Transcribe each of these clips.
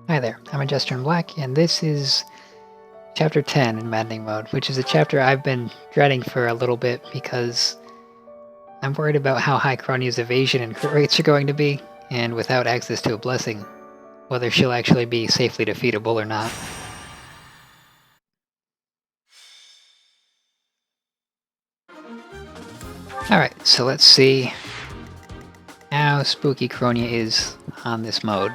Hi there, I'm a Jester in Black, and this is Chapter 10 in Maddening mode, which is a chapter I've been dreading for a little bit because I'm worried about how high Kronia's evasion and crit rates are going to be, and without access to a blessing, whether she'll actually be safely defeatable or not. Alright, so let's see how spooky Kronia is on this mode.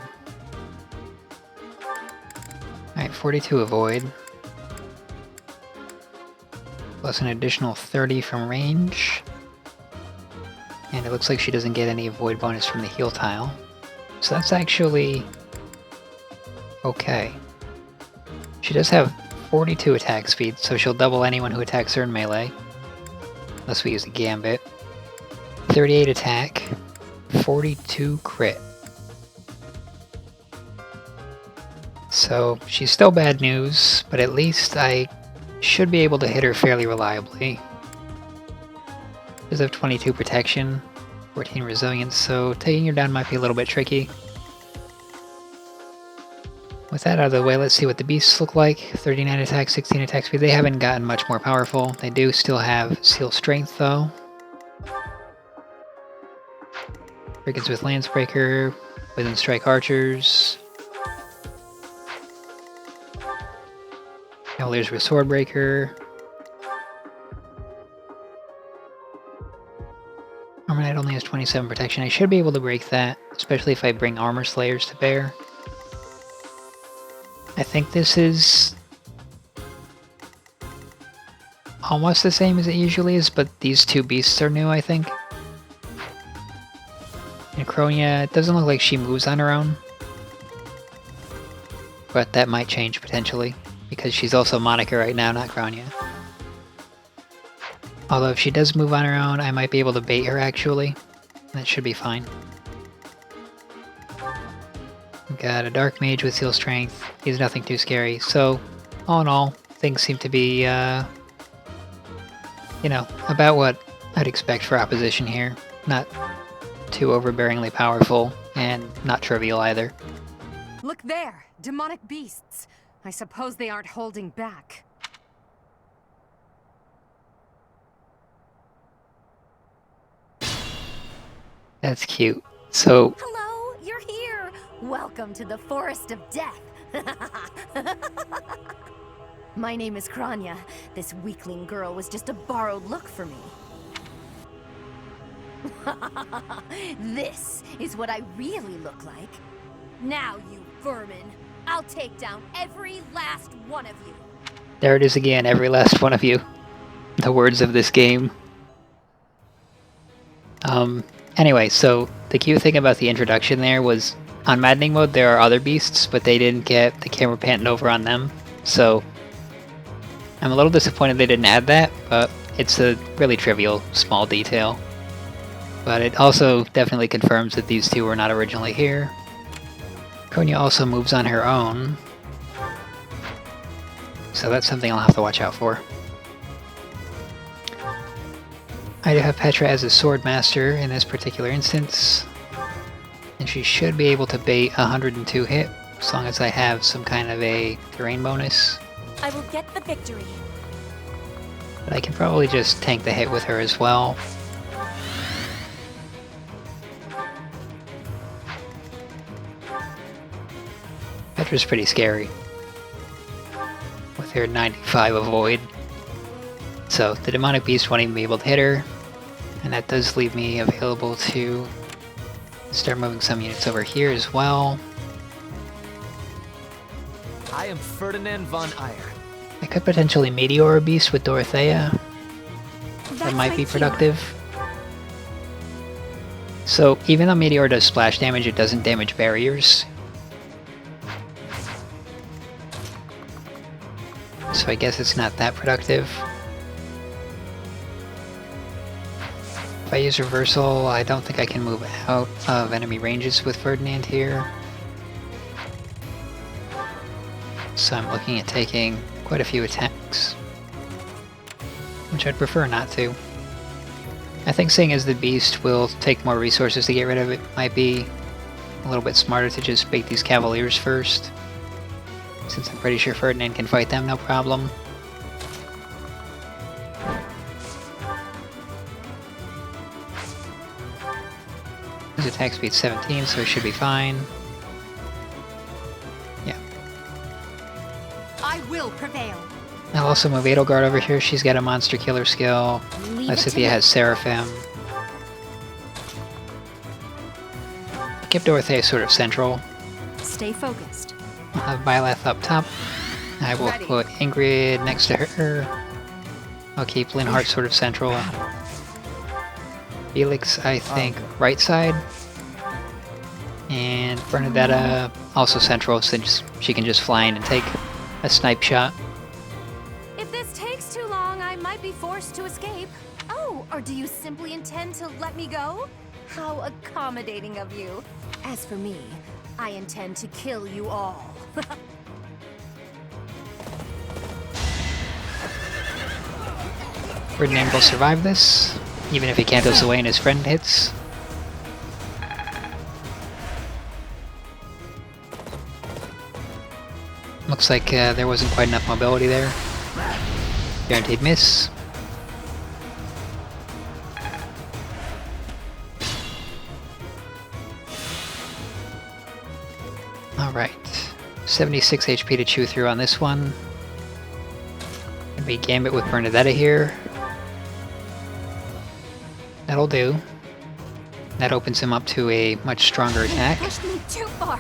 Alright, 42 avoid. Plus an additional 30 from range. And it looks like she doesn't get any avoid bonus from the heal tile. So that's actually okay. She does have 42 attack speed, so she'll double anyone who attacks her in melee. Unless we use the Gambit. 38 attack, 42 crit. So she's still bad news, but at least I should be able to hit her fairly reliably. She does have 22 protection, 14 resilience, so taking her down might be a little bit tricky. With that out of the way, let's see what the beasts look like. 39 attack, 16 attack speed. They haven't gotten much more powerful. They do still have Seal Strength, though. Brigands with Lancebreaker, Within Strike Archers. Cavaliers with Swordbreaker. Armor Knight only has 27 protection. I should be able to break that, especially if I bring Armor Slayers to bear. I think this is almost the same as it usually is, but these two beasts are new, I think. And Kronia, it doesn't look like she moves on her own. But that might change potentially, because she's also Monica right now, not Kronia. Although if she does move on her own, I might be able to bait her actually. That should be fine. We've got a Dark Mage with Seal Strength. He's nothing too scary. So, all in all, things seem to be, you know, about what I'd expect for opposition here. Not too overbearingly powerful, and not trivial either. Look there! Demonic beasts! I suppose they aren't holding back. That's cute. So... Hello, you're here! Welcome to the Forest of Death! My name is Kronia. This weakling girl was just a borrowed look for me. This is what I really look like. Now, you vermin, I'll take down every last one of you. There it is again, every last one of you. The words of this game. Anyway, so the cute thing about the introduction there was, on Maddening mode there are other beasts, but they didn't get the camera panting over on them, so I'm a little disappointed they didn't add that, but it's a really trivial, small detail. But it also definitely confirms that these two were not originally here. Kronia also moves on her own, so that's something I'll have to watch out for. I do have Petra as a Sword Master in this particular instance, and she should be able to bait 102 hit, as long as I have some kind of a terrain bonus. I will get the victory. But I can probably just tank the hit with her as well. Petra's pretty scary, with her 95 avoid. So the Demonic Beast won't even be able to hit her, and that does leave me available to start moving some units over here as well. I am Ferdinand von Eyre. I could potentially Meteor a Beast with Dorothea. That might be productive. So even though Meteor does splash damage, it doesn't damage barriers. So I guess it's not that productive. If I use Reversal, I don't think I can move out of enemy ranges with Ferdinand here. So I'm looking at taking quite a few attacks, which I'd prefer not to. I think seeing as the beast will take more resources to get rid of it might be a little bit smarter to just bait these Cavaliers first, since I'm pretty sure Ferdinand can fight them no problem. His attack speed 17, so he should be fine. Yeah. I will prevail. I'll also move Edelgard over here. She's got a monster killer skill. Lysithea has Seraphim. Keep Dorothea sort of central. Stay focused. I'll have Byleth up top. I will put Ingrid next to her. I'll keep Linhardt sort of central. Felix, I think, right side. And Bernadetta also central, since she can just fly in and take a snipe shot. If this takes too long, I might be forced to escape. Oh, or do you simply intend to let me go? How accommodating of you. As for me, I intend to kill you all. Ferdinand will survive this, even if he cantos away and his friend hits. Looks like there wasn't quite enough mobility there. Guaranteed miss. Alright. 76 HP to chew through on this one. Gonna be Gambit with Bernadetta here. That'll do. That opens him up to a much stronger attack. You pushed me too far.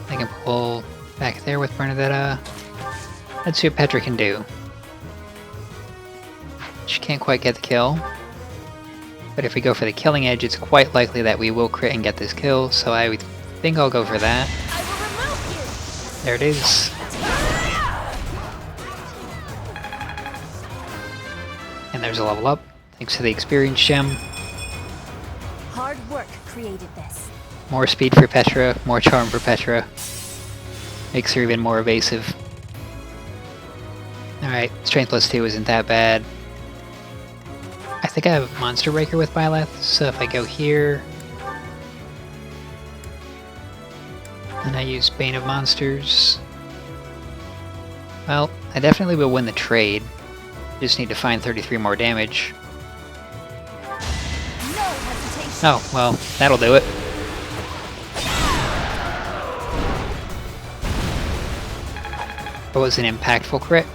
I can pull back there with Bernadetta. Let's see what Petra can do. She can't quite get the kill. But if we go for the killing edge, it's quite likely that we will crit and get this kill, so I would think I'll go for that. I will remove you. There it is. And there's a level up, thanks to the experience gem. Hard work created this. More speed for Petra, more charm for Petra. Makes her even more evasive. Alright, strength plus 2 isn't that bad. I think I have Monster Breaker with Byleth, so if I go here, and I use Bane of Monsters, well, I definitely will win the trade. Just need to find 33 more damage. No hesitation. Oh, well, that'll do it. It was an impactful crit.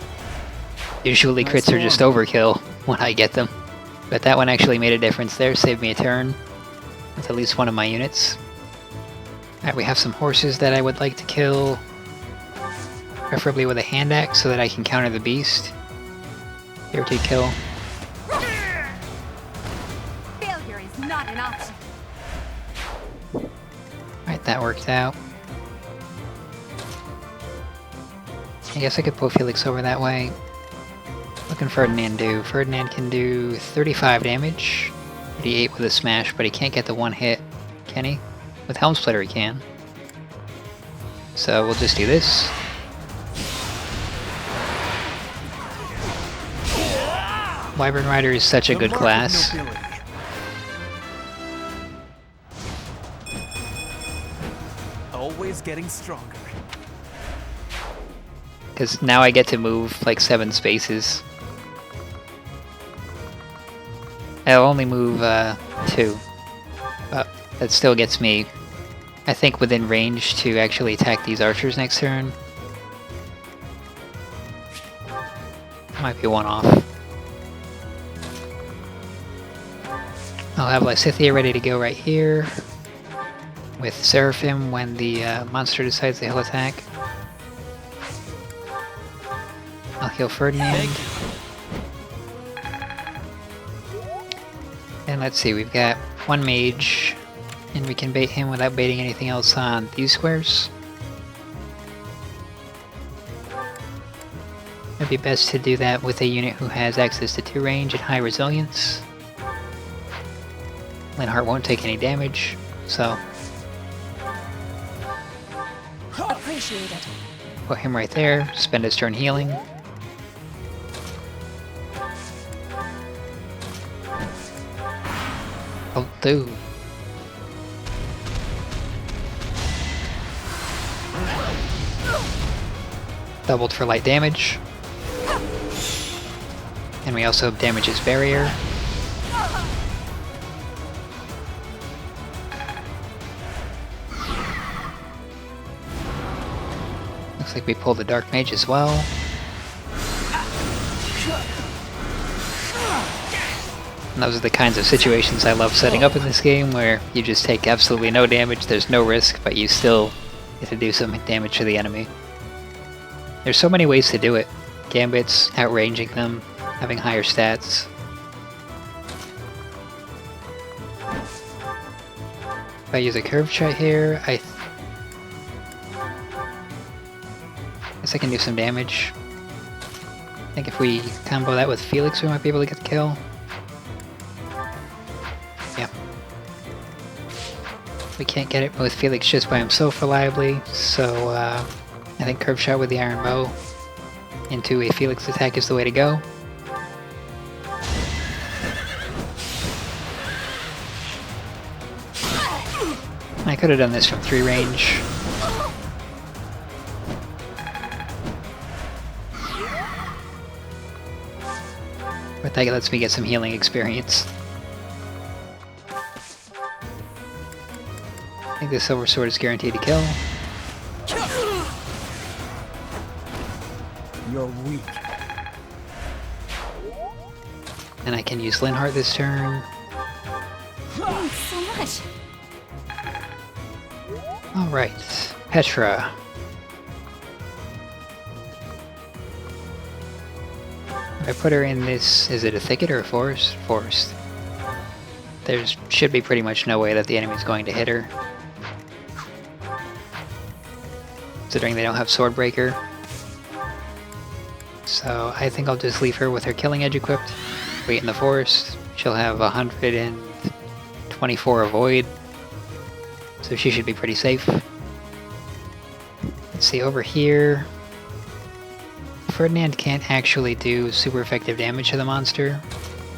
Usually crits are just overkill when I get them. But that one actually made a difference there, saved me a turn with at least one of my units. Alright, we have some horses that I would like to kill. Preferably with a hand axe so that I can counter the beast. Guaranteed kill. Failure is not an option. Alright, that worked out. I guess I could pull Felix over that way. What can Ferdinand do? Ferdinand can do 35 damage. 38 with a smash, but he can't get the one hit, can he? With Helm Splitter he can. So we'll just do this. Wyvern Rider is such a good class. Always getting stronger. Because now I get to move like 7 spaces. I'll only move 2. But that still gets me, I think, within range to actually attack these archers next turn. Might be one off. I'll have Lysithea ready to go right here. With Seraphim when the monster decides he'll attack. I'll heal Ferdinand. And let's see, we've got one mage, and we can bait him without baiting anything else on these squares. It'd be best to do that with a unit who has access to 2 range and high resilience. Linhardt won't take any damage, so... Appreciate it. Put him right there, spend his turn healing. Oh, dude. Doubled for light damage. And we also damage his barrier. Looks like we pulled the Dark Mage as well. And those are the kinds of situations I love setting up in this game, where you just take absolutely no damage, there's no risk, but you still get to do some damage to the enemy. There's so many ways to do it. Gambits, outranging them, having higher stats. If I use a curve shot here, I guess I can do some damage. I think if we combo that with Felix, we might be able to get the kill. Yeah. We can't get it with Felix just by himself reliably, so I think curve shot with the Iron Bow into a Felix attack is the way to go. I could have done this from 3 range. But that lets me get some healing experience. I think the Silver Sword is guaranteed to kill. You're weak. And I can use Linhardt this turn. Thanks so much. Alright, Petra. If I put her in this, is it a thicket or a forest? Forest. There should be pretty much no way that the enemy's going to hit her. Considering they don't have Swordbreaker. So I think I'll just leave her with her Killing Edge equipped. Wait in the forest. She'll have 124 Avoid. So she should be pretty safe. Let's see, over here... Ferdinand can't actually do super effective damage to the monster.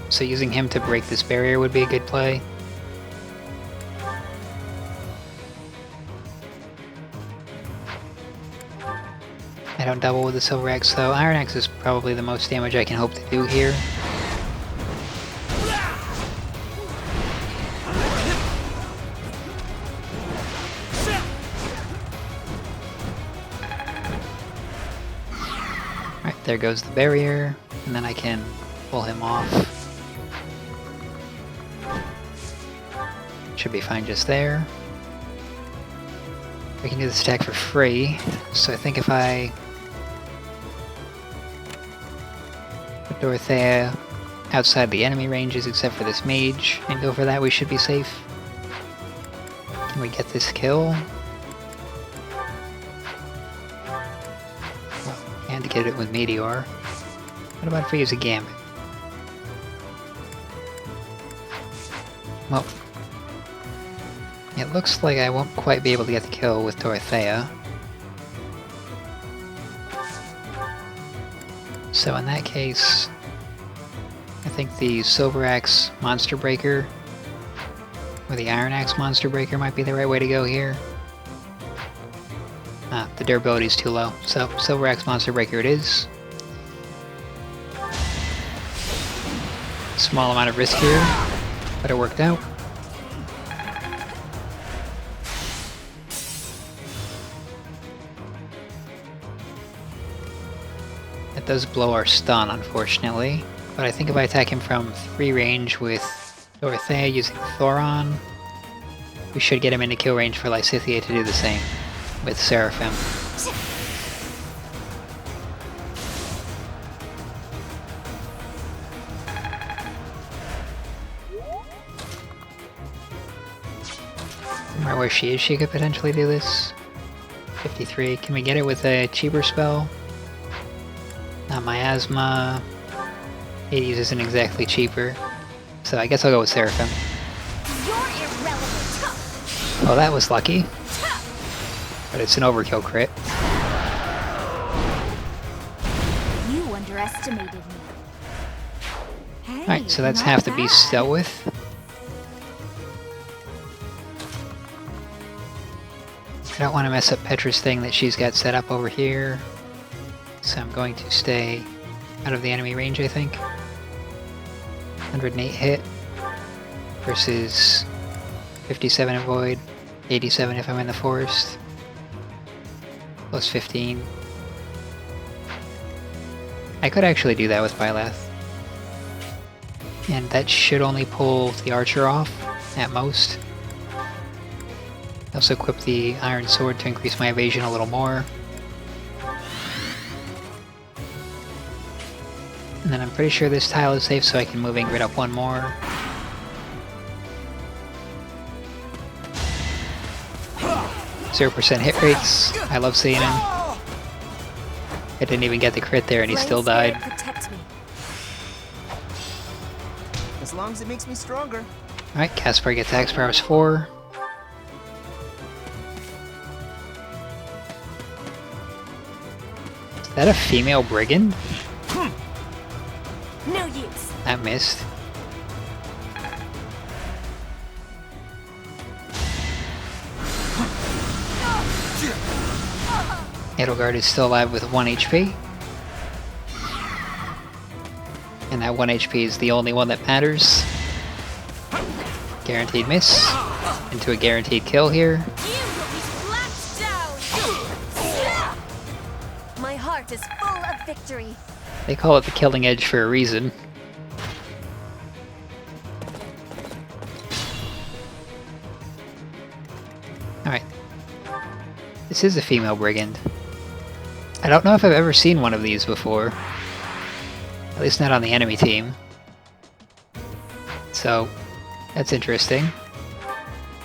So using him to break this barrier would be a good play. I don't double with the Silver Axe though. Iron Axe is probably the most damage I can hope to do here. Alright, there goes the barrier, and then I can pull him off. Should be fine just there. We can do this attack for free, so I think if I put Dorothea outside the enemy ranges except for this mage and go for that, we should be safe. Can we get this kill? Well, and to get it with Meteor. What about if we use a Gambit? Well, it looks like I won't quite be able to get the kill with Dorothea. So in that case, I think the Silver Axe Monster Breaker or the Iron Axe Monster Breaker might be the right way to go here. Ah, the durability is too low, so Silver Axe Monster Breaker it is. Small amount of risk here, but it worked out. That does blow our stun, unfortunately, but I think if I attack him from 3 range with Dorothea using Thoron, we should get him into kill range for Lysithea to do the same with Seraphim. Remember where she is, she could potentially do this. 53, can we get it with a cheaper spell? Not Miasma. Hades isn't exactly cheaper. So I guess I'll go with Seraphim. You're irrelevant. Oh, that was lucky. But it's an overkill crit. underestimated me. Hey, Alright, so that's not half the beasts bad. dealt with. I don't want to mess up Petra's thing that she's got set up over here. So I'm going to stay out of the enemy range, I think. 108 hit versus 57 avoid, 87 if I'm in the forest, plus 15. I could actually do that with Byleth. And that should only pull the archer off, at most. I also equip the iron sword to increase my evasion a little more. And then I'm pretty sure this tile is safe, so I can move Ingrid up one more. %, hit rates. I love seeing him. I didn't even get the crit there and he still died. Protect me. As long as it makes me stronger. Alright, Caspar gets axe powers 4. Is that a female brigand? No use. That missed. Edelgard is still alive with 1 HP. And that 1 HP is the only one that matters. Guaranteed miss. Into a guaranteed kill here. You will be slapped down. My heart is full of victory. They call it the killing edge for a reason. Alright. This is a female brigand. I don't know if I've ever seen one of these before. At least not on the enemy team. So, that's interesting.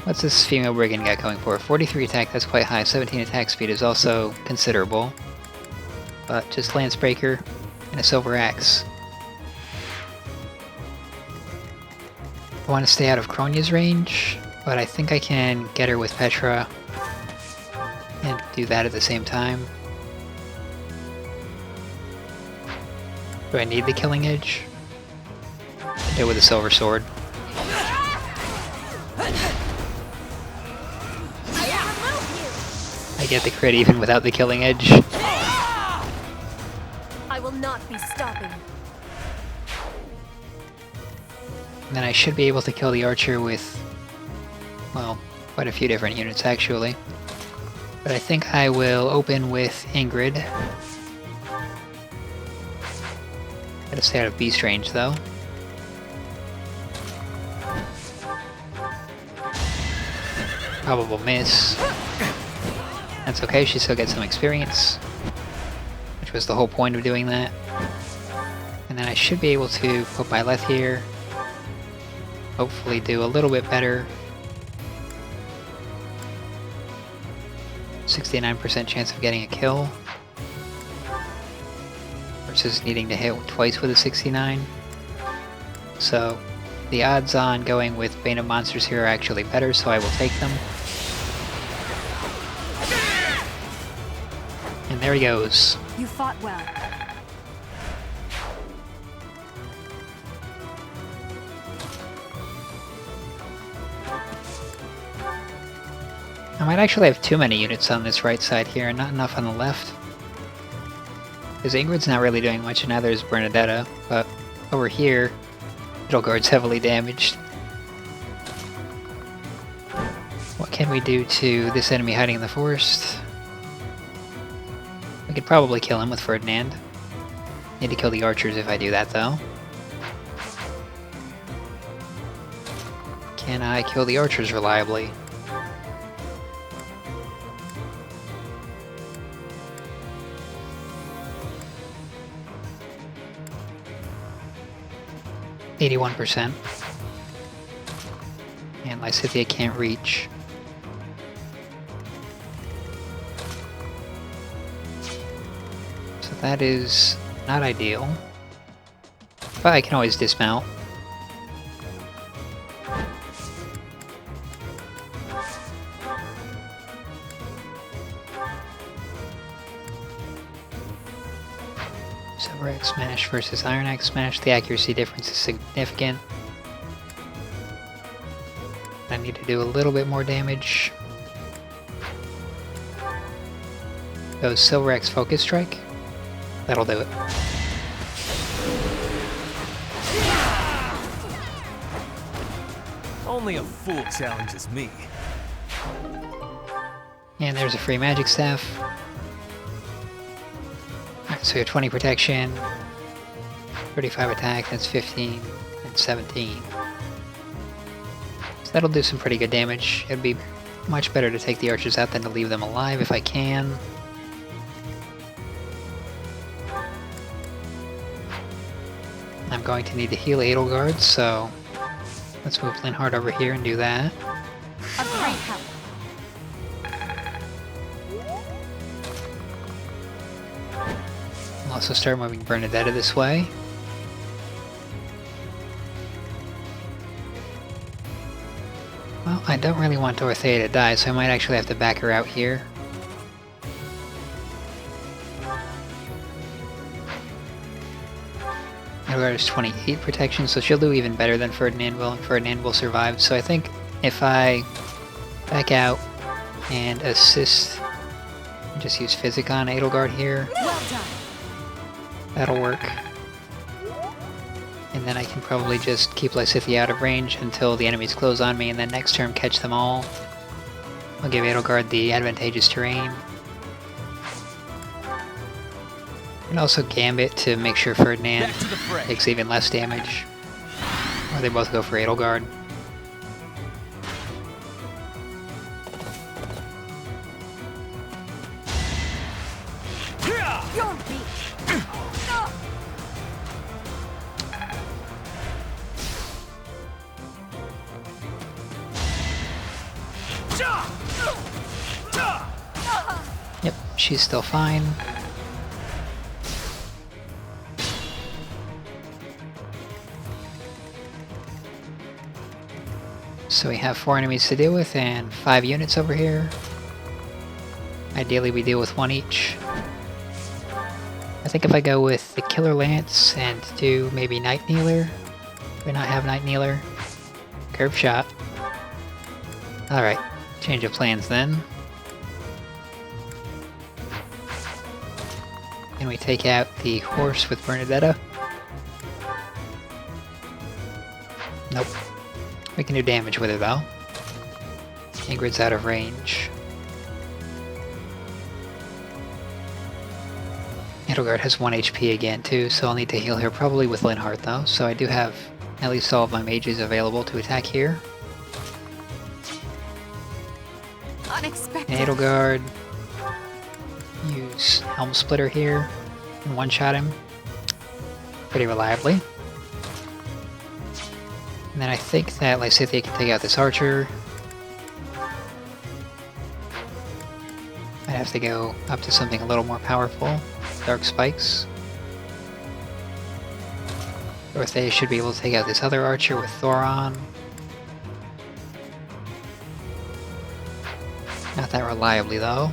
What's this female brigand got going for? 43 attack, that's quite high. 17 attack speed is also considerable. But just Lancebreaker and a silver axe. I want to stay out of Kronya's range, but I think I can get her with Petra and do that at the same time. Do I need the killing edge? Do it with a silver sword. I get the crit even without the killing edge. I will not be stopping. And then I should be able to kill the archer with, well, quite a few different units actually. But I think I will open with Ingrid. Gotta stay out of beast range though. Probable miss. That's okay, she still gets some experience. Which was the whole point of doing that. And then I should be able to put Byleth here. Hopefully do a little bit better. 69% chance of getting a kill. Versus needing to hit twice with a 69. So the odds on going with Bane of Monsters here are actually better, so I will take them. And there he goes. You fought well. I might actually have too many units on this right side here and not enough on the left. Because Ingrid's not really doing much and neither is Bernadetta, but over here, Edelgard's heavily damaged. What can we do to this enemy hiding in the forest? We could probably kill him with Ferdinand. Need to kill the archers if I do that though. Can I kill the archers reliably? %. And Lysithea can't reach. So that is not ideal. But I can always dismount. Silver Axe Smash versus Iron Axe Smash. The accuracy difference is significant. I need to do a little bit more damage. Goes Silver Axe Focus Strike. That'll do it. Only a fool challenges me. And there's a free magic staff. Alright, so we have 20 protection, 35 attack, that's 15, and 17. So that'll do some pretty good damage. It'd be much better to take the archers out than to leave them alive if I can. I'm going to need to heal Edelgard, so let's move Linhardt over here and do that. A great help. I'll also start moving Bernadetta this way. Well, I don't really want Dorothea to die, so I might actually have to back her out here. Edelgard has 28 protection, so she'll do even better than Ferdinand will, and Ferdinand will survive. So I think if I back out and assist, just use Physic on Edelgard here, Well done. that'll work. And then I can probably just keep Lysithea out of range until the enemies close on me, and then next turn catch them all. I'll give Edelgard the advantageous terrain. And also Gambit to make sure Ferdinand Back to the fray. takes even less damage. Or they both go for Edelgard. You're weak. Yep, she's still fine. So we have 4 enemies to deal with and 5 units over here. Ideally we deal with 1 each. I think if I go with the Killer Lance and do maybe Night Kneeler, we not have Night Kneeler. Curve Shot. Alright, change of plans then. And we take out the horse with Bernadetta. Nope. We can do damage with it though. Ingrid's out of range. Edelgard has 1 HP again too, so I'll need to heal her probably with Linhardt though, so I do have at least all of my mages available to attack here. Unexpected. And Edelgard, use Helm Splitter here and one-shot him pretty reliably. And then I think that Lysithea can take out this archer. I'd have to go up to something a little more powerful. Dark Spikes. Dorothea should be able to take out this other archer with Thoron. Not that reliably though.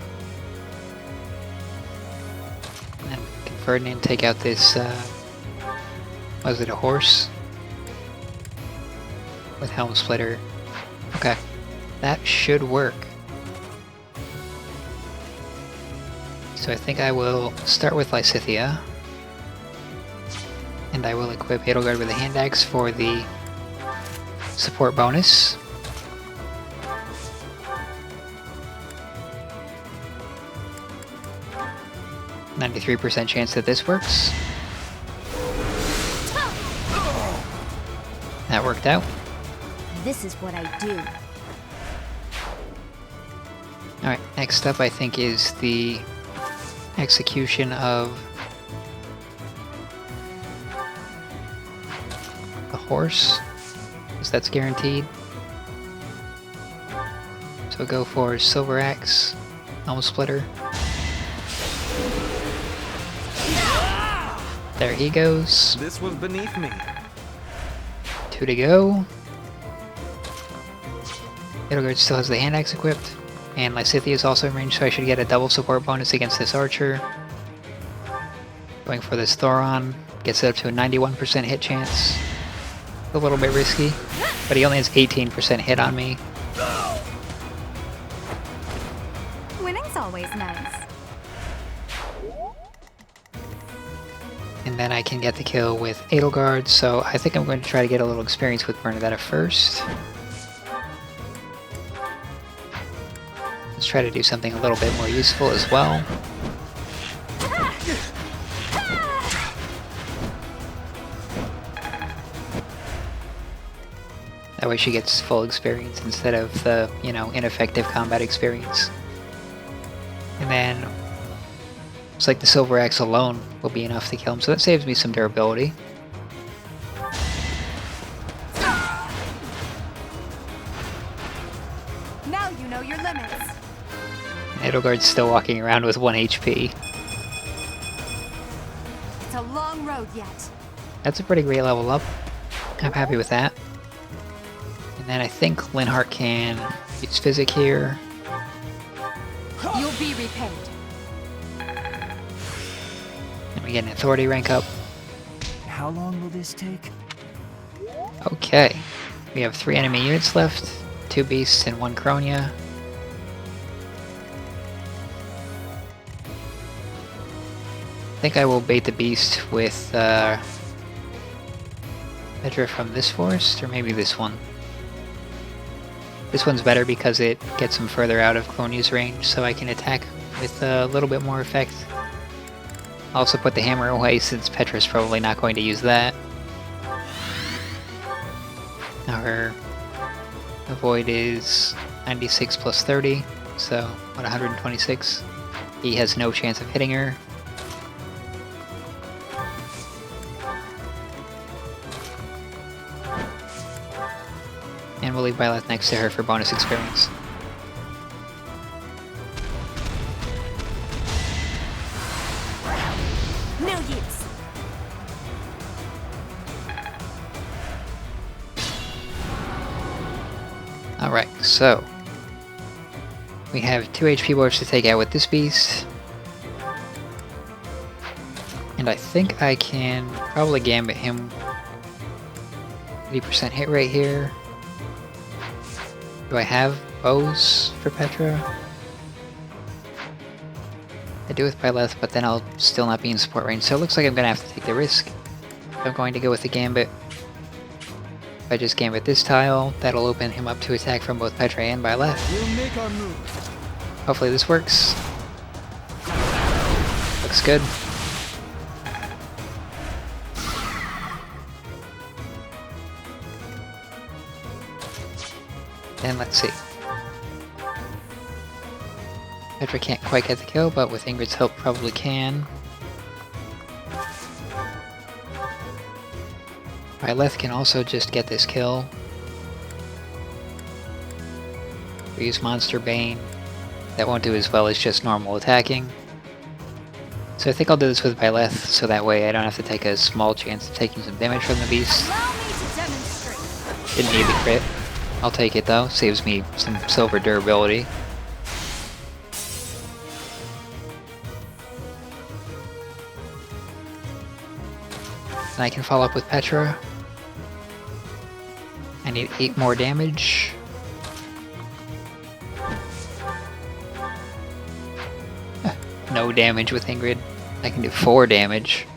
And then can Ferdinand take out this, was it a horse? With Helm Splitter. Okay. That should work. So I think I will start with Lysithea. And I will equip Edelgard with a hand axe for the support bonus. %93% chance that this works. That worked out. This is what I do. Alright, next up I think is the execution of the horse, because that's guaranteed. So go for Silver Axe, Helm Splitter. There he goes. This was beneath me. 2 to go. Edelgard still has the hand axe equipped, and Lysithea is also in range, so I should get a double support bonus against this archer. Going for this Thoron. Gets it up to a 91% hit chance. A little bit risky, but he only has 18% hit on me. Winning's always nice. And then I can get the kill with Edelgard, so I think I'm going to try to get a little experience with Bernadetta first. Let's try to do something a little bit more useful as well. That way she gets full experience instead of the, you know, ineffective combat experience. And then looks like the Silver Axe alone will be enough to kill him, so that saves me some durability. Now you know your limits. And Edelgard's still walking around with 1 HP. It's a long road yet. That's a pretty great level up. I'm happy with that. And then I think Linhardt can use Physic here. You'll be repaid. And we get an Authority rank up. How long will this take? Okay. We have 3 enemy units left. 2 Beasts and 1 Kronia. I think I will bait the Beast with Petra from this forest, or maybe this one. This one's better because it gets him further out of Kronia's range, so I can attack with a little bit more effect. I'll also put the hammer away since Petra's probably not going to use that. Now her avoid is 96 plus 30, so what, 126? He has no chance of hitting her. And we'll leave Byleth next to her for bonus experience. No use. Alright, so we have 2 HP buffs to take out with this beast. And I think I can probably gambit him 80% hit rate here. Do I have bows for Petra? I do with Byleth, but then I'll still not be in support range, so it looks like I'm going to have to take the risk. I'm going to go with the gambit. If I just gambit this tile, that'll open him up to attack from both Petra and Byleth. We'll make our move. Hopefully this works. Looks good. And let's see. Petra can't quite get the kill, but with Ingrid's help probably can. Byleth can also just get this kill. We use Monster Bane. That won't do as well as just normal attacking. So I think I'll do this with Byleth, so that way I don't have to take a small chance of taking some damage from the beast. Allow me to demonstrate. Didn't need the crit. I'll take it though, saves me some silver durability. And I can follow up with Petra. I need 8 more damage. No damage with Ingrid. I can do 4 damage.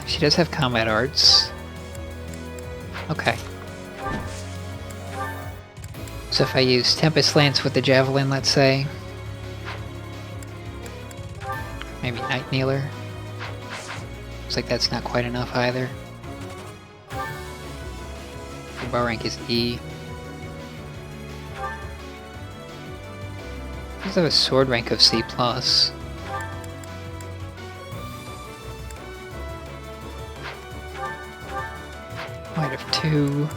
She does have combat arts. Okay. So if I use Tempest Lance with the Javelin, let's say. Maybe Night Kneeler. Looks like that's not quite enough either. The bow rank is E. I have a sword rank of C+. Might have 2,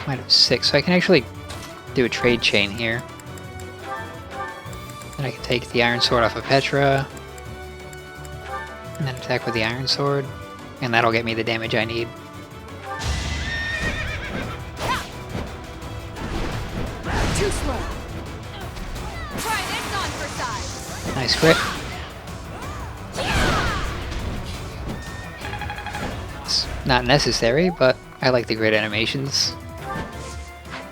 might have 6, so I can actually do a trade chain here. And I can take the Iron Sword off of Petra, and then attack with the Iron Sword, and that'll get me the damage I need. Too slow. Try this on for size. Nice crit. It's not necessary, but I like the crit animations.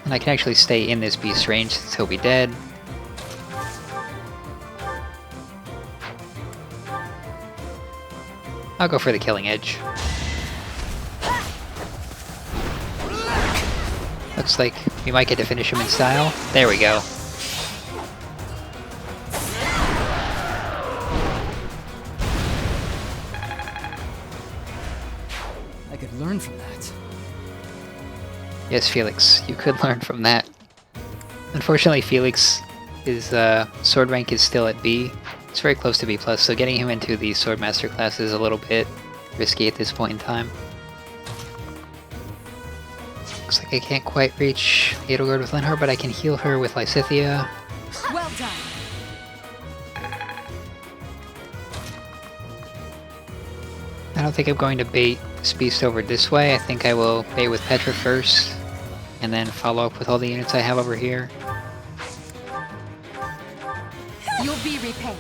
And I can actually stay in this beast's range since he'll be dead. I'll go for the Killing Edge. Looks like we might get to finish him in style. There we go. I could learn from that. Yes, Felix, you could learn from that. Unfortunately, Felix, his sword rank is still at B. It's very close to B+, so getting him into the Swordmaster class is a little bit risky at this point in time. Looks like I can't quite reach Edelgard with Linhardt, but I can heal her with Lysithea. Well done. I don't think I'm going to bait this beast over this way. I think I will bait with Petra first, and then follow up with all the units I have over here. You'll be repaid.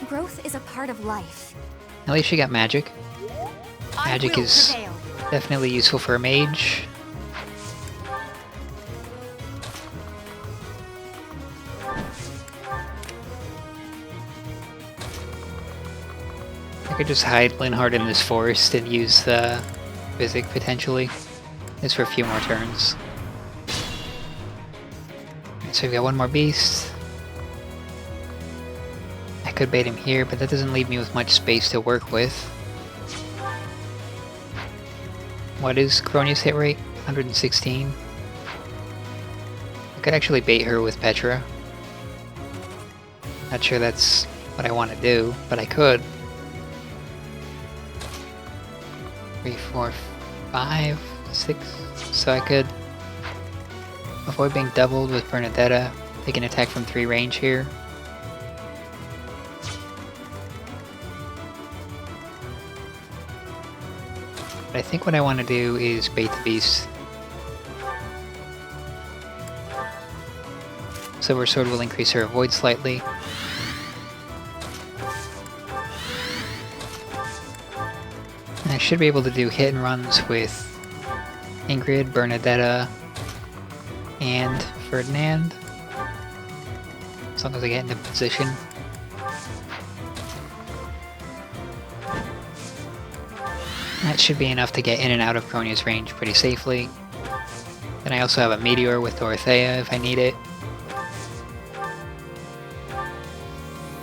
Growth is a part of life. At least you got magic. Magic I will is prevail. definitely useful for a mage. I could just hide Linhardt in this forest and use the Physic potentially. Just for a few more turns. Alright, so we've got one more beast. I could bait him here, but that doesn't leave me with much space to work with. What is Cronia's hit rate? 116. I could actually bait her with Petra. Not sure that's what I want to do, but I could. 3, 4, 5, 6. So I could avoid being doubled with Bernadetta. Take an attack from 3 range here. But I think what I want to do is bait the beast. Silver Sword will increase her avoid slightly. And I should be able to do hit and runs with Ingrid, Bernadetta, and Ferdinand. As long as I get into position. That should be enough to get in and out of Cronia's range pretty safely. Then I also have a Meteor with Dorothea if I need it.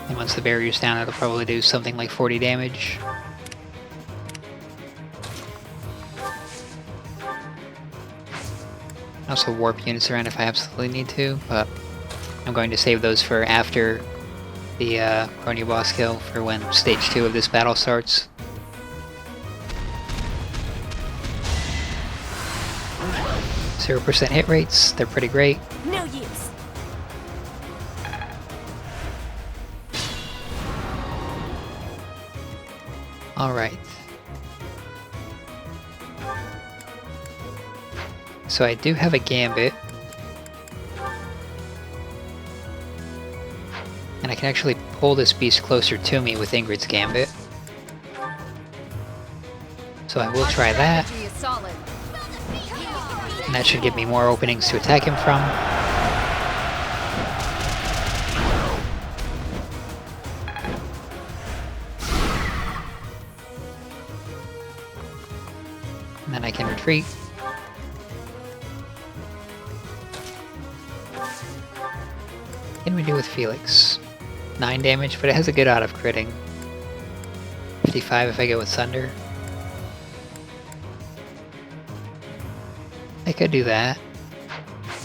And once the barrier's down, it'll probably do something like 40 damage. I also warp units around if I absolutely need to, but I'm going to save those for after the Cronia boss kill for when stage 2 of this battle starts. %, hit rates, they're pretty great. No use. Alright. So I do have a Gambit. And I can actually pull this beast closer to me with Ingrid's Gambit. So I will try that. Strategy is solid. And that should give me more openings to attack him from. And then I can retreat. What can we do with Felix? 9 damage, but it has a good odd of critting. 55 if I go with Thunder. I could do that.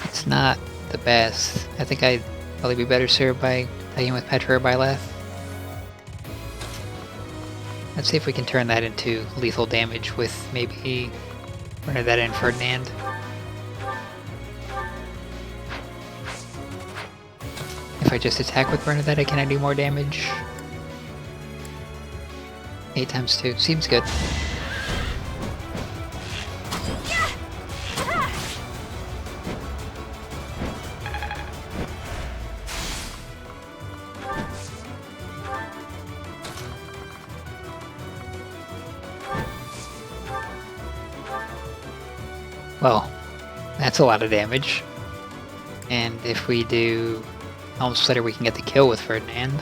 It's not the best. I think I'd probably be better served by attacking with Petra or Byleth. Let's see if we can turn that into lethal damage with maybe Bernadetta and Ferdinand. If I just attack with Bernadetta, can I do more damage? 8 times 2. Seems good. Well, that's a lot of damage. And if we do Helm Splitter, we can get the kill with Ferdinand.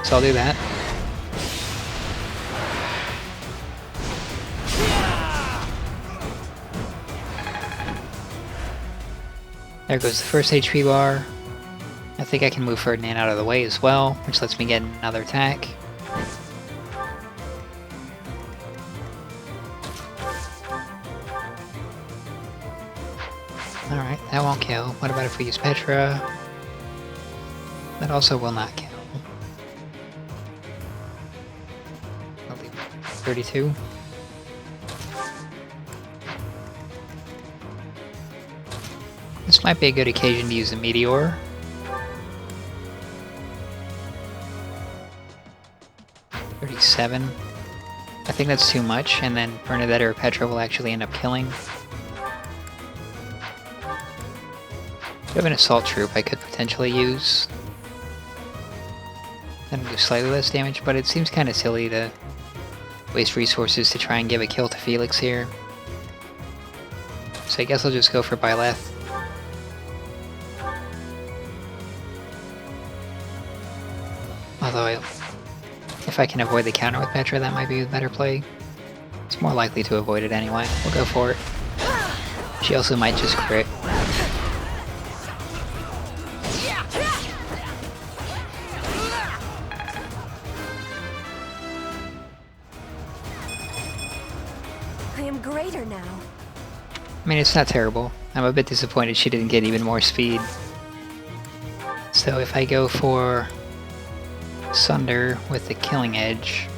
So I'll do that. There goes the first HP bar. I think I can move Ferdinand out of the way as well, which lets me get another attack. Alright, that won't kill. What about if we use Petra? That also will not kill. I'll leave 32. This might be a good occasion to use a Meteor. $37. I think that's too much, and then Bernadette or Petra will actually end up killing. I have an Assault Troop I could potentially use. Then do slightly less damage, but it seems kind of silly to waste resources to try and give a kill to Felix here. So I guess I'll just go for Byleth. Although, if I can avoid the counter with Petra, that might be a better play. It's more likely to avoid it anyway. We'll go for it. She also might just crit. I am greater now. I mean, it's not terrible. I'm a bit disappointed she didn't get even more speed. So if I go for Sunder with the Killing Edge,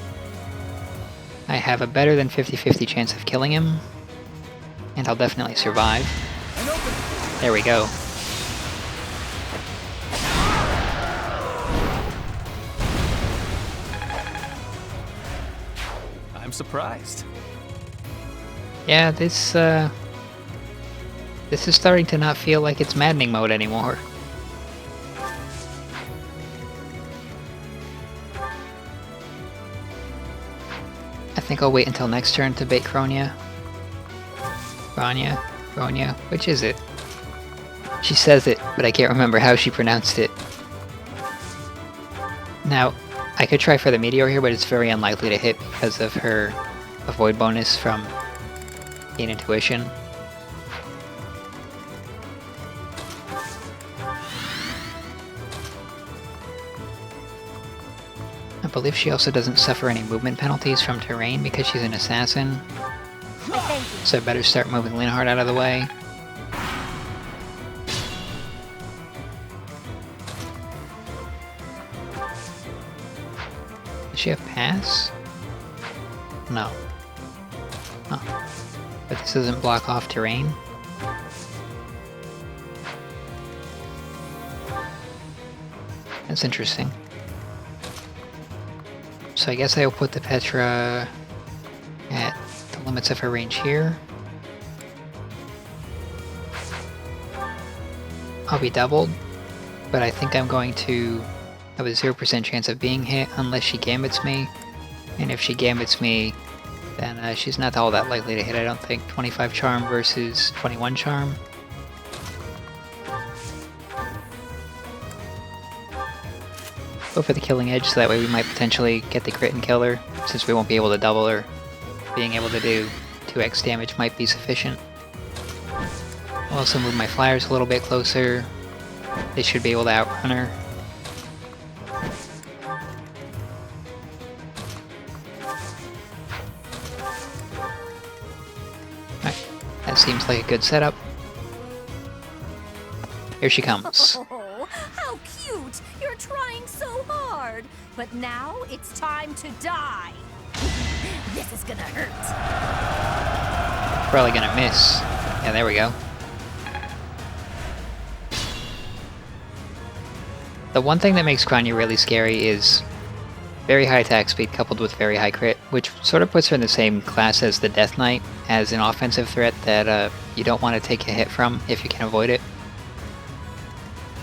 I have a better than 50-50 chance of killing him, and I'll definitely survive. There we go. I'm surprised. Yeah, this is starting to not feel like it's Maddening mode anymore. I think I'll wait until next turn to bait Kronia. Kronia, which is it? She says it, but I can't remember how she pronounced it. Now, I could try for the Meteor here, but it's very unlikely to hit because of her avoid bonus from Gain Intuition. I believe she also doesn't suffer any movement penalties from terrain because she's an assassin. So I better start moving Linhardt out of the way. Does she have pass? No. Oh. But this doesn't block off terrain. That's interesting. So I guess I'll put the Petra at the limits of her range here. I'll be doubled, but I think I'm going to have a 0% chance of being hit unless she gambits me. And if she gambits me, then she's not all that likely to hit, I don't think. 25 charm versus 21 charm. Go for the Killing Edge, so that way we might potentially get the crit and kill her, since we won't be able to double her. Being able to do 2x damage might be sufficient. I'll also move my flyers a little bit closer. They should be able to outrun her. Alright, that seems like a good setup. Here she comes. Oh, how cute! You're trying so hard! But now it's time to die! This is gonna hurt! Probably gonna miss. Yeah, there we go. The one thing that makes Kronia really scary is very high attack speed coupled with very high crit, which sort of puts her in the same class as the Death Knight, as an offensive threat that you don't want to take a hit from if you can avoid it.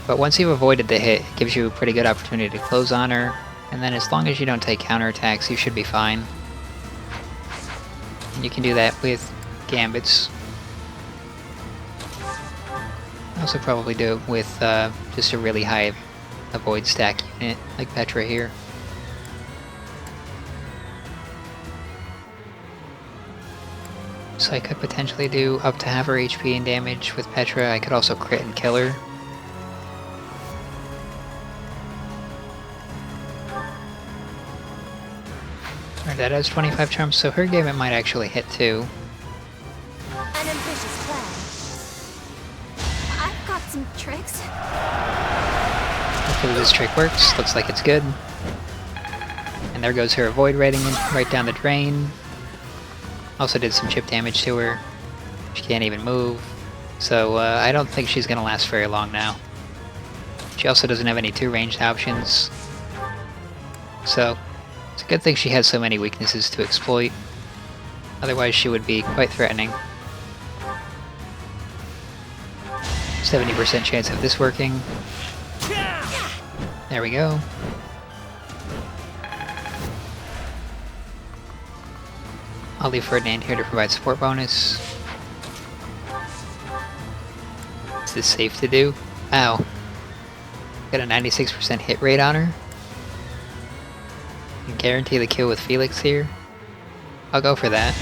But once you've avoided the hit, it gives you a pretty good opportunity to close on her, and then as long as you don't take counterattacks, you should be fine. And you can do that with Gambits. Also probably do it with just a really high avoid stack unit, like Petra here. So I could potentially do up to half her HP and damage with Petra. I could also crit and kill her. Alright, that has 25 charms, so her game it might actually hit too. An ambitious plan. I've got some tricks. Hopefully this trick works. Looks like it's good. And there goes her avoid rating right down the drain. Also did some chip damage to her. She can't even move. So I don't think she's going to last very long now. She also doesn't have any 2 ranged options. So it's a good thing she has so many weaknesses to exploit. Otherwise she would be quite threatening. 70% chance of this working. There we go. I'll leave Ferdinand here to provide support bonus. Is this safe to do? Ow. Got a 96% hit rate on her. Can guarantee the kill with Felix here. I'll go for that.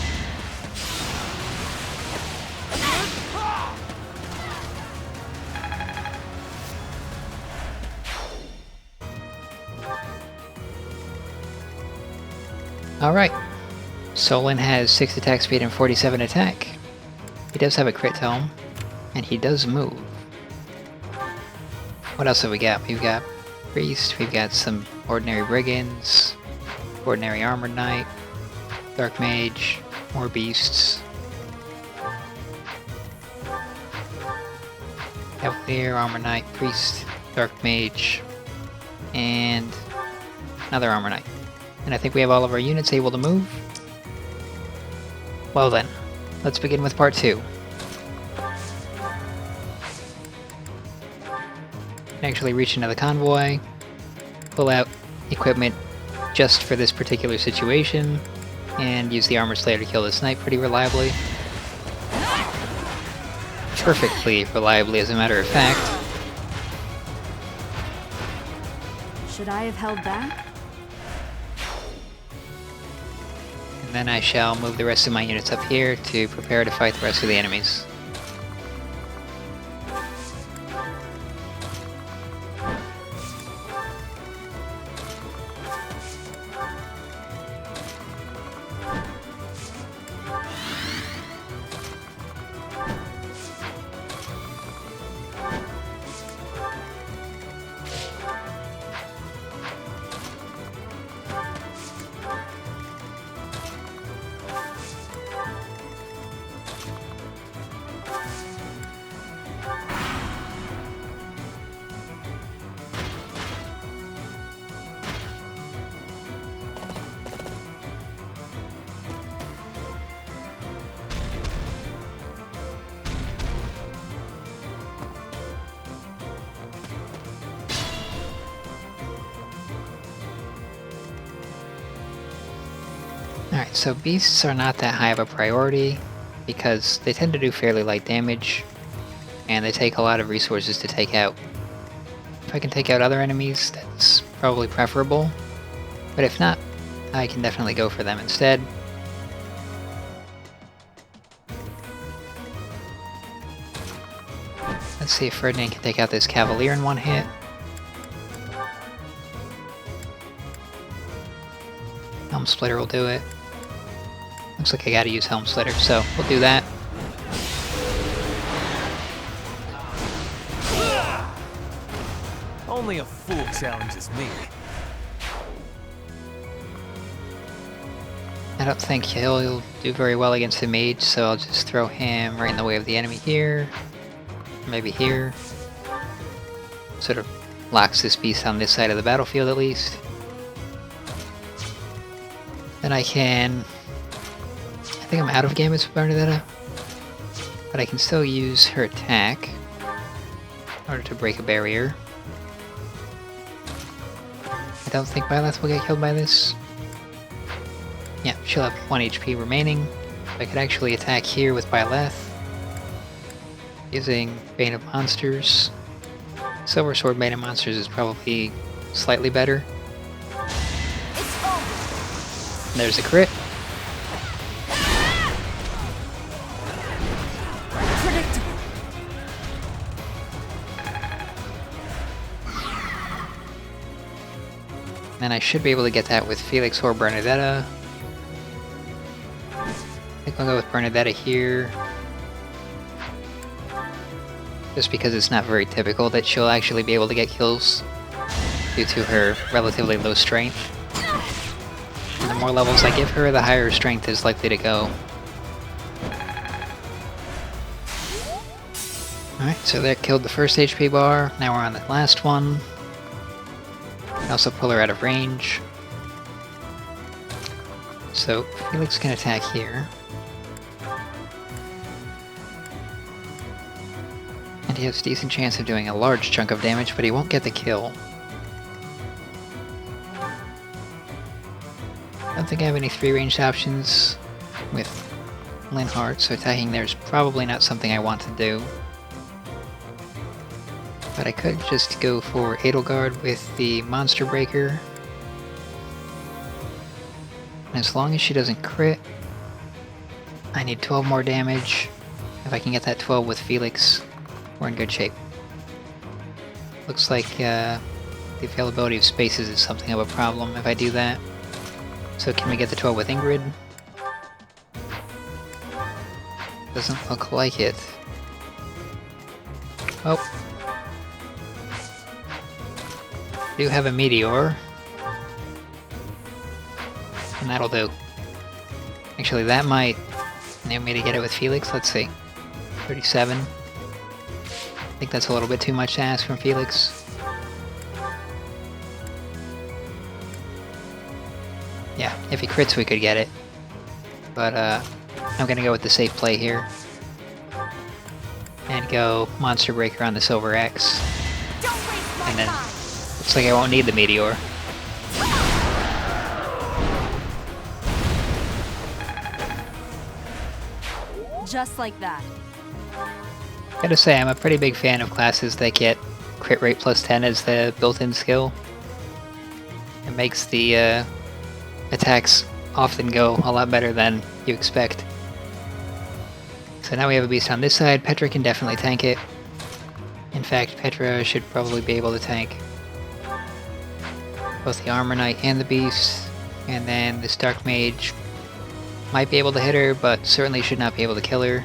Alright. Solon has 6 attack speed and 47 attack. He does have a crit tome, and he does move. What else have we got? We've got Priest, we've got some ordinary brigands, ordinary armored knight, dark mage, more beasts. Cavalier, armored knight, priest, dark mage, and another armored knight. And I think we have all of our units able to move. Well then, let's begin with part 2. Can actually reach into the convoy, pull out equipment just for this particular situation, and use the Armor Slayer to kill this knight pretty reliably. Perfectly reliably, as a matter of fact. Should I have held back? And then I shall move the rest of my units up here to prepare to fight the rest of the enemies. Alright, so beasts are not that high of a priority because they tend to do fairly light damage and they take a lot of resources to take out. If I can take out other enemies, that's probably preferable, but if not, I can definitely go for them instead. Let's see if Ferdinand can take out this Cavalier in one hit. Helm Splitter will do it. Looks like I gotta use Helm Splitter, so we'll do that. Only a fool challenges me. I don't think he'll do very well against the mage, so I'll just throw him right in the way of the enemy here. Maybe here. Sort of locks this beast on this side of the battlefield at least. Then I can... I think I'm out of Gambit's Bernadetta, but I can still use her attack in order to break a barrier. I don't think Byleth will get killed by this. Yeah, she'll have 1 HP remaining. I could actually attack here with Byleth. using Bane of Monsters. Silver Sword Bane of Monsters is probably slightly better. It's over. And there's a crit. Predictable. And I should be able to get that with Felix or Bernadetta. I think I'll go with Bernadetta here. Just because it's not very typical that she'll actually be able to get kills due to her relatively low strength. And the more levels I give her, the higher her strength is likely to go. Alright, so that killed the first HP bar. Now we're on the last one. Also pull her out of range. So Felix can attack here. And he has a decent chance of doing a large chunk of damage, but he won't get the kill. I don't think I have any 3-ranged options with Linhardt, so attacking there is probably not something I want to do. But I could just go for Edelgard with the Monster Breaker. And as long as she doesn't crit, I need 12 more damage. If I can get that 12 with Felix, we're in good shape. Looks like the availability of spaces is something of a problem if I do that. So can we get the 12 with Ingrid? Doesn't look like it. Oh. Do have a Meteor. And that'll do. Actually, that might enable me to get it with Felix. Let's see. 37. I think that's a little bit too much to ask from Felix. Yeah, if he crits we could get it. But I'm gonna go with the safe play here. And go Monster Breaker on the Silver X. Don't waste my And then time. looks like I won't need the Meteor. Just like that. Gotta say, I'm a pretty big fan of classes that get crit rate plus 10 as the built-in skill. It makes the attacks often go a lot better than you expect. So now we have a beast on this side. Petra can definitely tank it. In fact, Petra should probably be able to tank both the Armor Knight and the beast. And then this Dark Mage might be able to hit her, but certainly should not be able to kill her.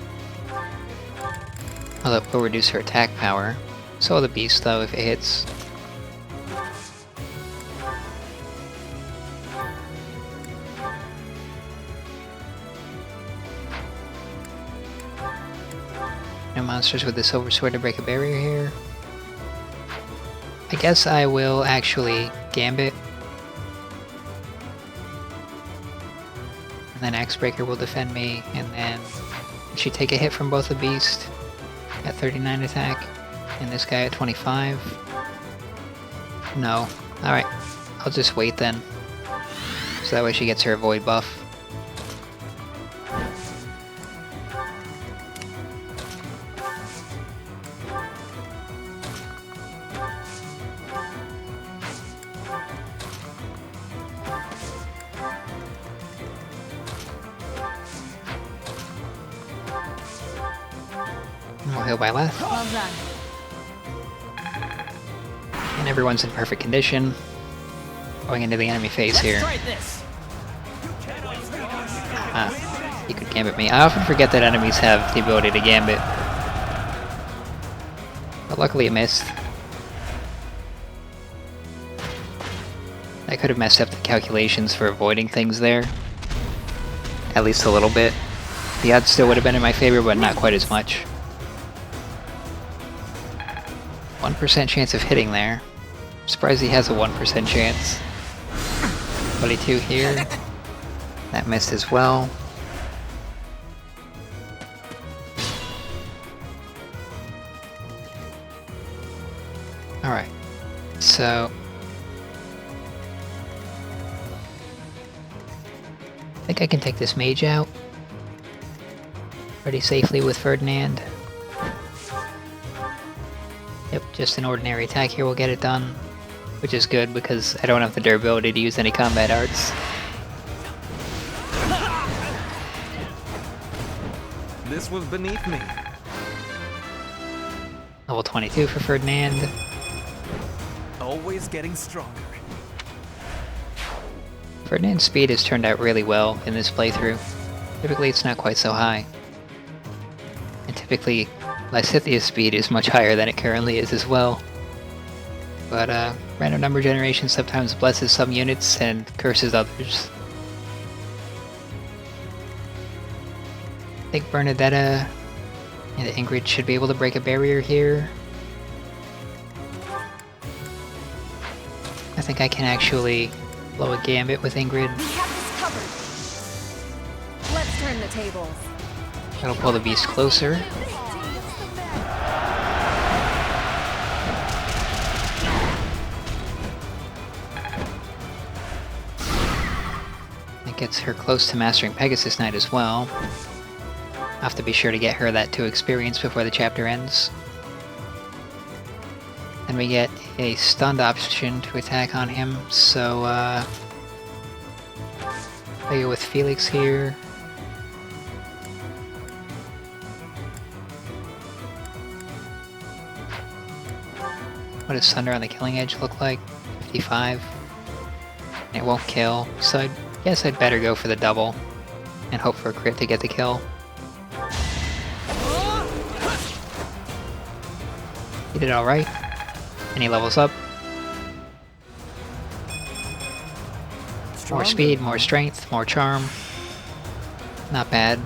Although it will reduce her attack power. So will the beast though if it hits. No monsters with the Silver Sword to break a barrier here. I guess I will actually Gambit. And then Axe Breaker will defend me, and then she take a hit from both the Beast at 39 attack, and this guy at 25. No. Alright, I'll just wait then. So that way she gets her Void buff. And we'll heal by left. Well done. And everyone's in perfect condition. Going into the enemy phase here. Try this. He could Gambit me. I often forget that enemies have the ability to Gambit. But luckily it missed. I could have messed up the calculations for avoiding things there. At least a little bit. The odds still would have been in my favor, but not quite as much. 1% chance of hitting there. I'm surprised he has a 1% chance. 22 here. That missed as well. Alright. So... I think I can take this mage out pretty safely with Ferdinand. Yep, just an ordinary attack here will get it done. Which is good because I don't have the durability to use any combat arts. This was beneath me. Level 22 for Ferdinand. Always getting stronger. Ferdinand's speed has turned out really well in this playthrough. Typically it's not quite so high. And typically Lysithia's speed is much higher than it currently is as well. But random number generation sometimes blesses some units and curses others. I think Bernadetta and Ingrid should be able to break a barrier here. I think I can actually blow a gambit with Ingrid. We have this covered. Let's turn the tables. That'll pull the beast closer. It gets her close to mastering Pegasus Knight as well. I'll have to be sure to get her that 2 experience before the chapter ends. And we get a stunned option to attack on him, so play with Felix here. What does Sunder on the Killing Edge look like? 55. It won't kill, so I guess I'd better go for the double and hope for a crit to get the kill. He did alright. And he levels up. More speed, more strength, more charm. Not bad.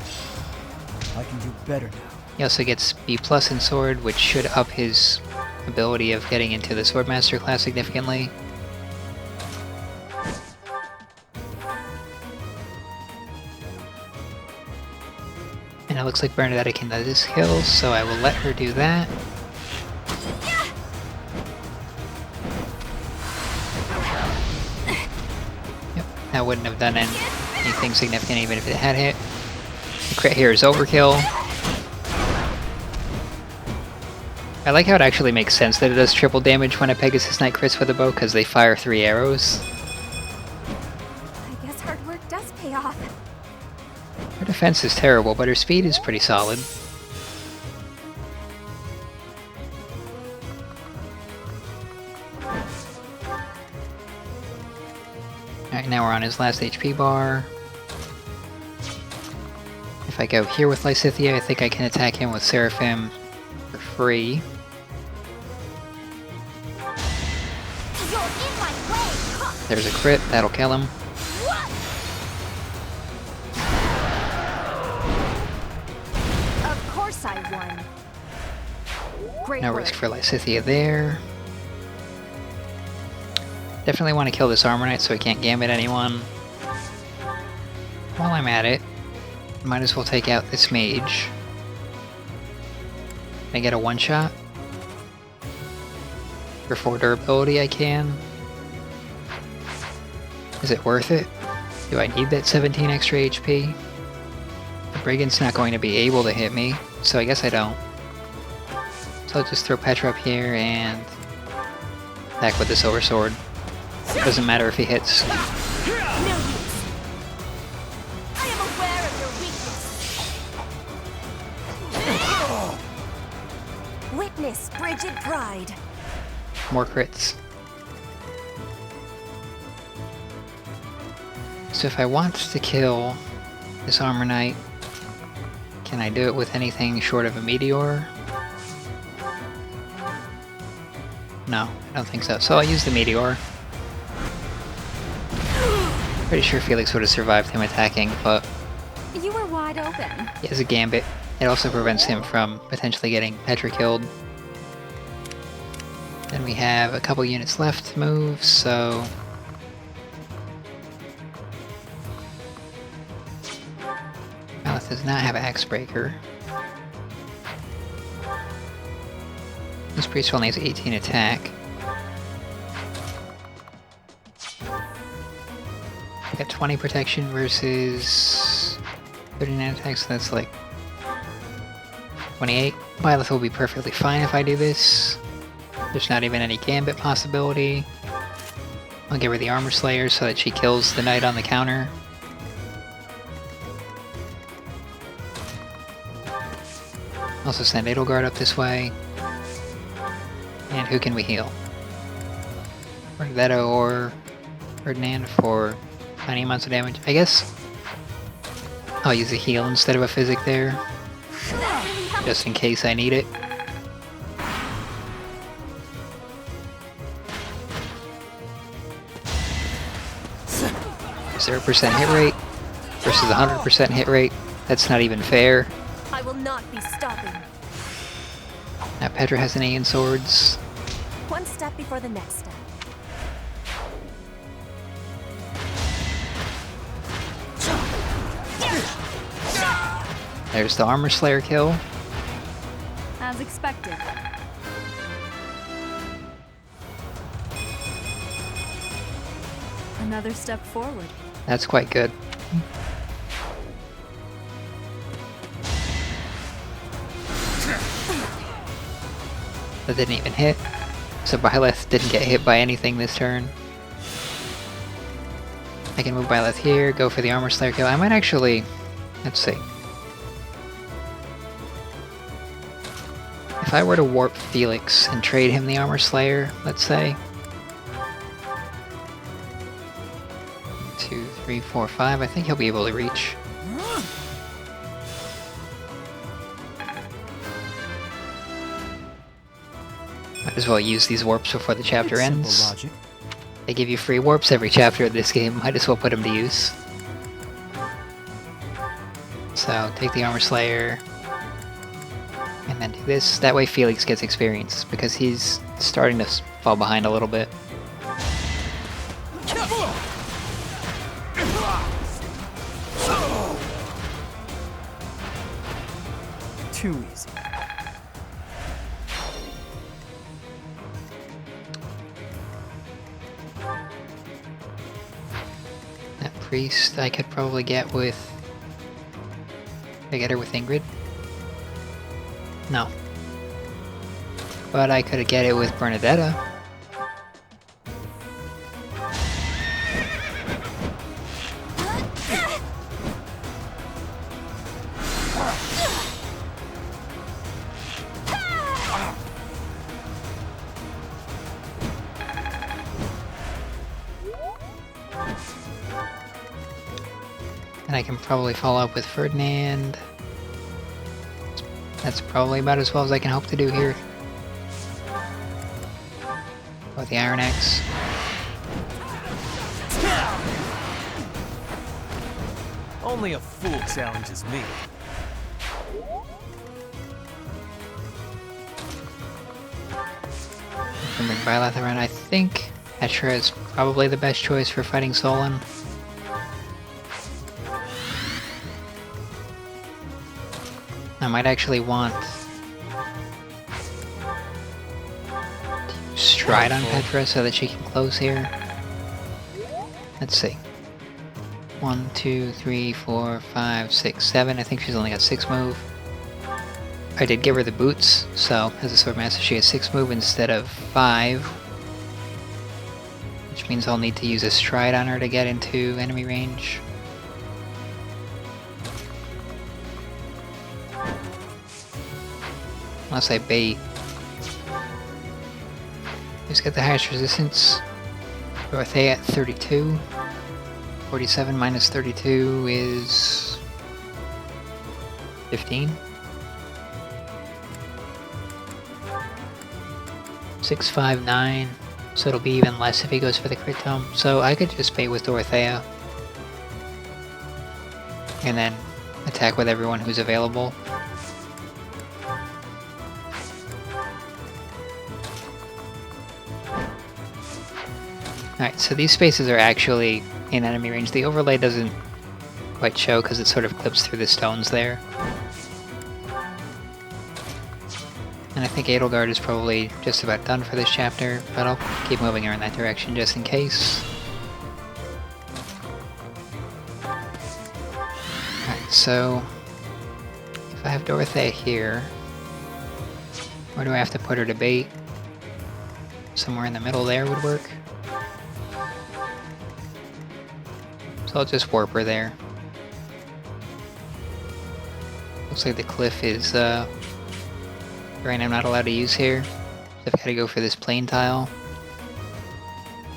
I can do better now. He also gets B+ in Sword, which should up his ability of getting into the Swordmaster class significantly. And it looks like Bernadetta can do this kill, so I will let her do that. Yep, that wouldn't have done anything significant even if it had hit. The crit here is overkill. I like how it actually makes sense that it does triple damage when a Pegasus Knight crits with a bow, because they fire 3 arrows. I guess hard work does pay off. Her defense is terrible, but her speed is pretty solid. Alright, now we're on his last HP bar. If I go here with Lysithia, I think I can attack him with Seraphim for free. You're in my way! Huh. There's a crit, that'll kill him. Of course I won. Great No work. risk for Lysithia there. Definitely want to kill this Armor Knight so he can't gambit anyone. While I'm at it, might as well take out this mage. Can I get a one-shot? For 4 durability I can. Is it worth it? Do I need that 17 extra HP? The Brigand's not going to be able to hit me, so I guess I don't. So I'll just throw Petra up here and attack with the Silver Sword. Doesn't matter if he hits. No use. I am aware of your weakness. Witness frigid pride. More crits. So if I want to kill this Armor Knight, can I do it with anything short of a Meteor? No, I don't think so. So I'll use the Meteor. Pretty sure Felix would have survived him attacking, but You were wide open. he has a Gambit. It also prevents him from potentially getting Petra killed. Then we have a couple units left to move, so... Malith does not have Axe Breaker. This priest only has 18 attack. I got 20 protection versus 39 attack, so that's like 28. Byleth will be perfectly fine if I do this. There's not even any Gambit possibility. I'll give her the Armor Slayer so that she kills the knight on the counter. Also send Edelgard up this way. And who can we heal? Bernadetta or Ferdinand for tiny amounts of damage. I guess I'll use a heal instead of a physic there. Just in case I need it. 0% hit rate versus 100% hit rate. That's not even fair. I will not be stopping. Now Petra has an A in swords. One step before the next step. There's the Armor Slayer kill. As expected. Another step forward. That's quite good. That didn't even hit. So Byleth didn't get hit by anything this turn. I can move Byleth here, go for the Armor Slayer kill. I might actually... Let's see. If I were to warp Felix and trade him the Armor Slayer, let's say. 2, 3, 4, 5. I think he'll be able to reach. Might as well use these warps before the chapter It's simple ends. logic. They give you free warps every chapter of this game. Might as well put them to use. So take the Armor Slayer. And then do this. That way Felix gets experience, because he's starting to fall behind a little bit. Too easy. That priest I could probably get with... Did I get her with Ingrid? No. But I could get it with Bernadetta. And I can probably follow up with Ferdinand. That's probably about as well as I can hope to do here. With the Iron Axe. Only a fool challenges me. Can bring Byleth around. I think Petra is probably the best choice for fighting Solon. I might actually want to stride on Petra so that she can close here. Let's see. 1, 2, 3, 4, 5, 6, 7. I think she's only got 6 move. I did give her the boots, so as a Swordmaster she has 6 move instead of 5. Which means I'll need to use a stride on her to get into enemy range. Unless I bait. Just get the highest resistance. Dorothea at 32. 47 minus 32 is 15. 659. So it'll be even less if he goes for the crit tome. So I could just bait with Dorothea. And then attack with everyone who's available. Alright, so these spaces are actually in enemy range. The overlay doesn't quite show because it sort of clips through the stones there. And I think Edelgard is probably just about done for this chapter, but I'll keep moving her in that direction just in case. Alright, so if I have Dorothea here, where do I have to put her to bait? somewhere in the middle there would work. So I'll just warp her there. Looks like the cliff is terrain I'm not allowed to use here. So I've got to go for this plane tile,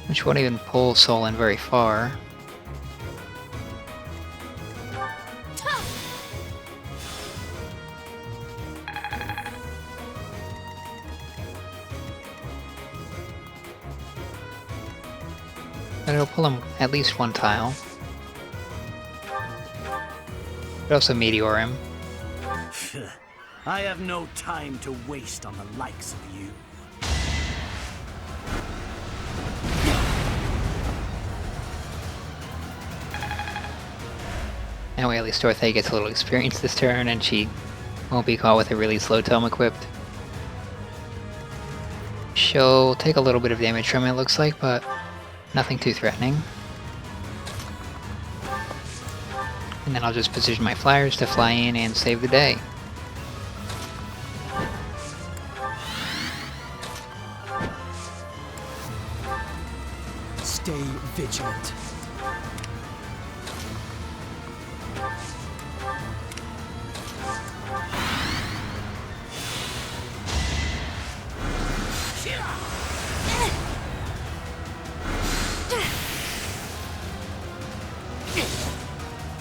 which won't even pull Solon very far. But it'll pull him at least one tile. But also meteor him. I have no time to waste on the likes of you. That way at least Dorothea gets a little experience this turn and she won't be caught with a really slow tome equipped. She'll take a little bit of damage from it, looks like, but nothing too threatening. And then I'll just position my flyers to fly in and save the day. Stay vigilant.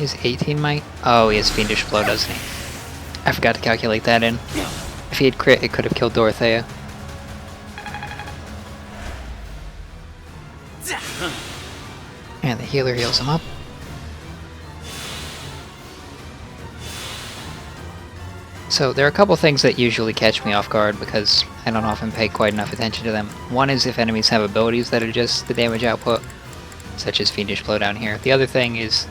Is 18 might? Oh, he has Fiendish Blow, doesn't he? I forgot to calculate that in. If he had crit, it could have killed Dorothea. And the healer heals him up. So there are a couple things that usually catch me off guard because I don't often pay quite enough attention to them. One is if enemies have abilities that adjust the damage output, such as Fiendish Blow down here. The other thing is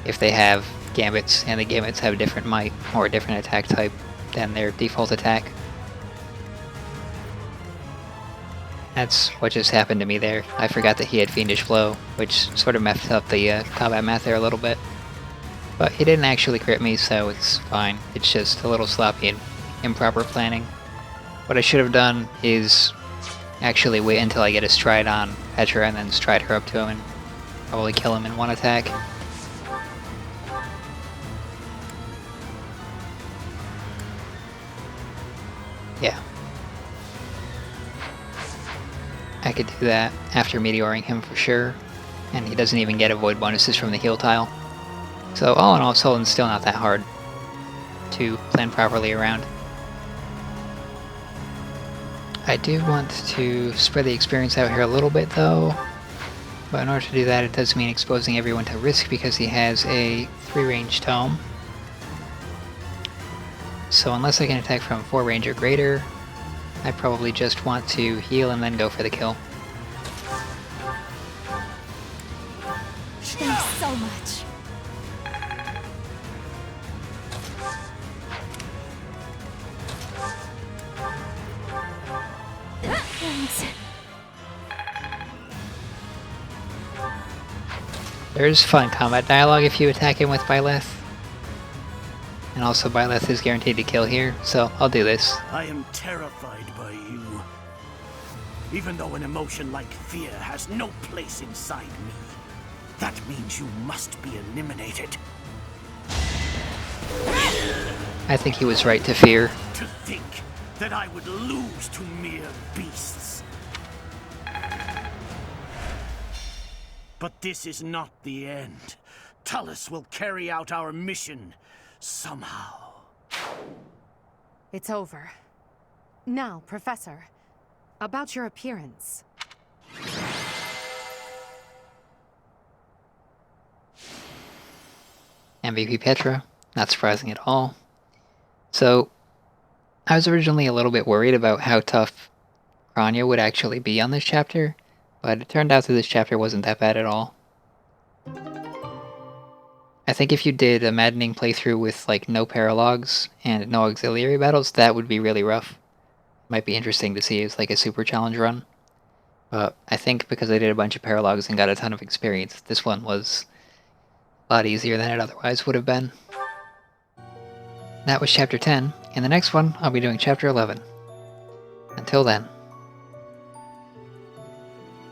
if they have gambits, and the gambits have a different might or a different attack type than their default attack. That's what just happened to me there. I forgot that he had Fiendish Blow, which sort of messed up the combat math there a little bit. But he didn't actually crit me, so it's fine. It's just a little sloppy and improper planning. What I should have done is actually wait until I get a stride on Petra and then stride her up to him and probably kill him in one attack. Yeah. I could do that after meteoring him for sure, and he doesn't even get avoid bonuses from the heal tile. So all in all, Solon's still not that hard to plan properly around. I do want to spread the experience out here a little bit though, but in order to do that it does mean exposing everyone to risk because he has a 3-range tome. So unless I can attack from 4 range or greater, I probably just want to heal and then go for the kill. Thanks so much. Thanks. There's fun combat dialogue if you attack him with Byleth. And also Byleth is guaranteed to kill here, so I'll do this. I am terrified by you. Even though an emotion like fear has no place inside me, that means you must be eliminated. I think he was right to fear. To think that I would lose to mere beasts. But this is not the end. Tullus will carry out our mission somehow. It's over. Now, Professor, about your appearance. MVP Petra, not surprising at all. So, I was originally a little bit worried about how tough Kranya would actually be on this chapter, but it turned out that this chapter wasn't that bad at all. I think if you did a Maddening playthrough with like no paralogs and no auxiliary battles, that would be really rough. Might be interesting to see as like a super challenge run. But I think because I did a bunch of paralogs and got a ton of experience, this one was a lot easier than it otherwise would have been. That was chapter 10. In the next one, I'll be doing chapter 11. Until then.